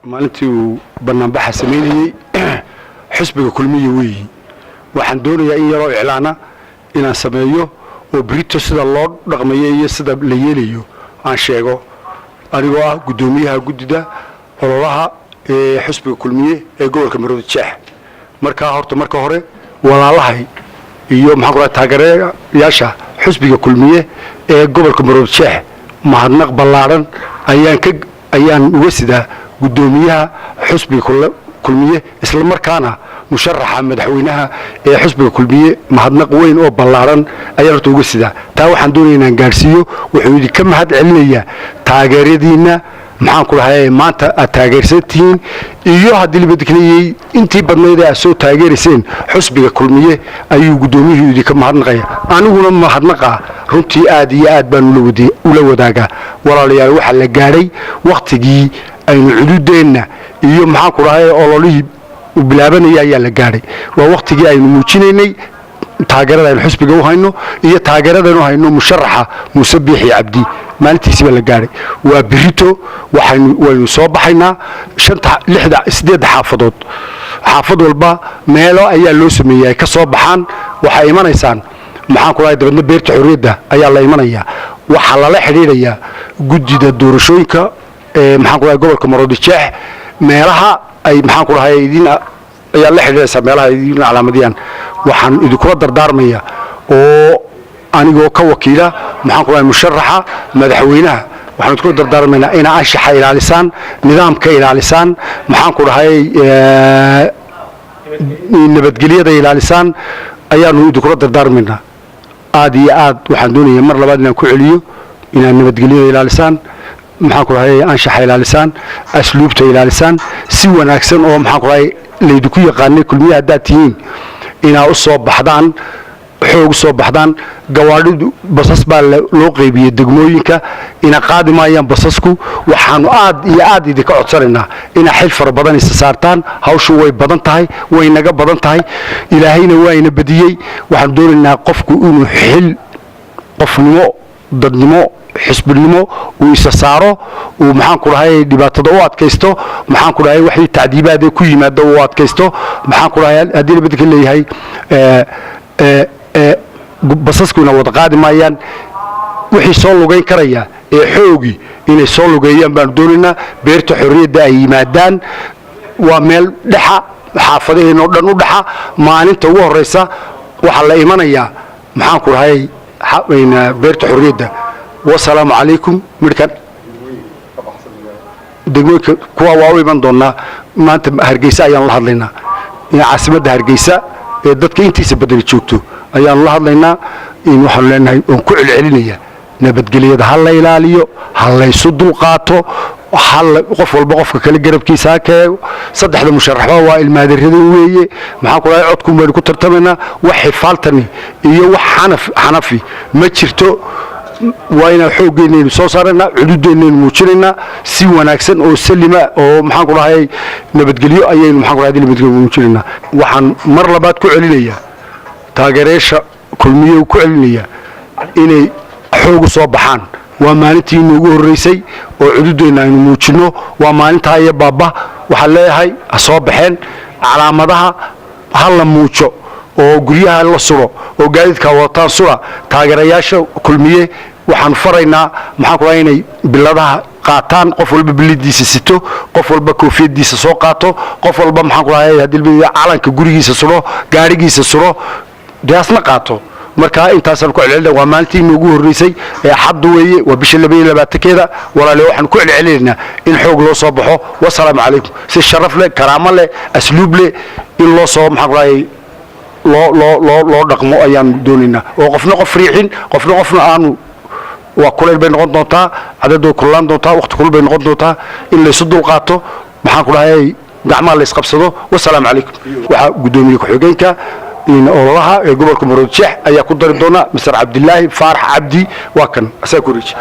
maalintii uu banaanbaxa sameeyay xisbiga kulmiye weeyii waxaan doonayaa in yaroo iclaana inaan sameeyo oo brito sida loo dhaqmayo iyo sida la yeelayo aan sheego anigoo ah gudoomiyaha gudida ololaha ee xisbiga kulmiye ee gobolka Maroodi Jeex marka hore walaalahay iyo maxaan ku taageerayaasha xisbiga kulmiye ee gobolka Maroodi Jeex mahadnaq ballaaran ayaan uga sidaa gudoomiyaha xisbiga kulmiye isla markaana musharaxa madaxweynaha ee xisbiga kulmiye mahadnaq weyn oo ballaaran ayaan uga sidaa taa waxaan doonayaa inaan gaarsiiyo wuxuu idin ka mahad celinayaa taageeradiina maxaan ku lahaayay maanta aad taageersantiin iyo haddii la beddeliyay intii badnayd ay soo taageeriseen xisbiga kulmiye ayuu gudoomiyuhu idin ka mahadnaqaya aniguna mahadnaqa runtii aad iyo aad baan ula wadaagaa walaalayaal waxa la gaaray waqtigii aynu xuduudeena iyo maxaan ku lahaayay ololihii u bilaabanaya ayaa la gaaray waa waqtigii aynu muujinaynay taageerada xisbiga u hayno iyo taageerada u hayno musharaxa Muuse Biixi Cabdi maalintiisa la gaaray waa birito waynu soo baxaynaa 8 xaafad walba meelo ayaa loo sameeyay ka soo baxaan waxa imanaysaan maxaan ku lahayd dabadna beerta xorriyadda ayaa la imanaya waxa la xiriiraya gudida doorashooyinka maxaan ku lahayd gobolka Maroodi Jeex meelaha ay maxaan ku lahayd idin ayaa la xiriiraysa meelaha idin calaamadiyaan waxaan idinku dardaarmaya oo anigoo ka wakiila maxaan ku lahayd musharaxa madaxweynaha waxaan idinku dardaarmaynaa in anshaxa ilaalisaan nidaamka ilaalisaan maxaan ku lahayd nabadgelyada ilaalisaan ayaanu idinku dardaarmaynaa aad iyo aad waxaan doonayaa mar labaad inaan ku celiyo inaan nabadgelyada ilaalisaan maxaan ku lahayd anshaxa ilaalisaan asluubta ilaalisaan si wanaagsan oo maxaan ku lahayd leedku yaqaanay kulmiyaha daatiyin ina u soo baxdaan xoog soo baxdaan gawaadhidu basas baa loo qeybiyay degmooyinka ina qaadimayaan basasku waxaanu aad iyo aad idinka codsanaynaa ina xil far badan isa saartaan hawshu way badan tahay way naga badan tahay ilaahayna waa ina badiyay waxaan doonaynaa qofku inuu xil qofnimo dadnimo xisbinimo uu isa saaro uu maxaan ku lahaayay dhibaatada u adkaysto maxaan ku lahaayay wixii tacdiibaad ku yimaado uu adkaysto maxaan ku lahaayay hadii la bedel leeyahay basaskuna wada qaadi maayaan wixii soo lugayn karaya ee xoogi inay soo lugeeyaan baan doonaynaa beerta xorriyadda ay yimaadaan waa meel dhaxa xaafadaheena oo dhan u dhaxa maalinta ugu horeysa waxa la imanayaa maxaan ku lahaayay beerta xorriyadda والسلام عليكم مركان دغوك كوا واو iman doona maanta hargeysa ayaan la hadlaynaa in caasimada hargeysa ee dadka intiisa badal joogto ayaan la hadlaynaa in waxaan leenahay oo ku celcelinaya nabadgelyada hal la ilaaliyo hal la isu dulqaato hal qof walba qofka kale garabkiisa ka saddexda musharaxa waa ilmaadirada weeye maxaa ku lahayd codku baan ku tartamaynaa wax xifaaltani iyo wax xanafi ma jirto وأنا حوجين صوصرنا عدودين موجودين سي وناكسن أو سلمة أو محاكو هاي نبتقليو أيين محاكو هذه اللي بتقول موجودين وحن مرة بعد كعلنية تاجريش كل مية وكعلنية إني حوج صباحان ومانتي نوجه الرئيسي وعدودين موجودين ومانت هاي بابا وحلاها هاي صباحين على مدها هلا موجو oo guriyaha la suro oo gaadidka wataan sura taageerayaasha kulmiye waxaan faraynaa maxaa ku inay biladaha qaataan qof walba bilidiisa sito qof walba koofiyadiisa soo qaato qof walba maxaa ku lahayd hadii calanka gurigiisa suro gaarigiisa suro daasna qaato marka intaasaan ku celcelinaa waa maalintii ugu horeysay ee xad weeye waa bisha 22keeda walaalo waxaan ku celcelinaynaa in xoog loo soo baxo wassalaamu calaykum si sharaf leh karaamo leh asluub leh in loo soo maxaa ku lahayd loo dhaqmo ayaan doonayna oo qofna qof riixin qofna aanu waa kuleel bay noqon doontaa cadadu kulaan doontaa waqti kulul bay noqon doontaa in la isu dulqaato maxaan ku lahaayay gacmaha la isqabsado wassalaamu calaykum waxa gudoomiye ku xigeenka in ololaha ee gobolka Maroodi Jeex ayaa ku dari doona Mr. Cabdillaahi Faarax Cabdi waa kan asaa ku riix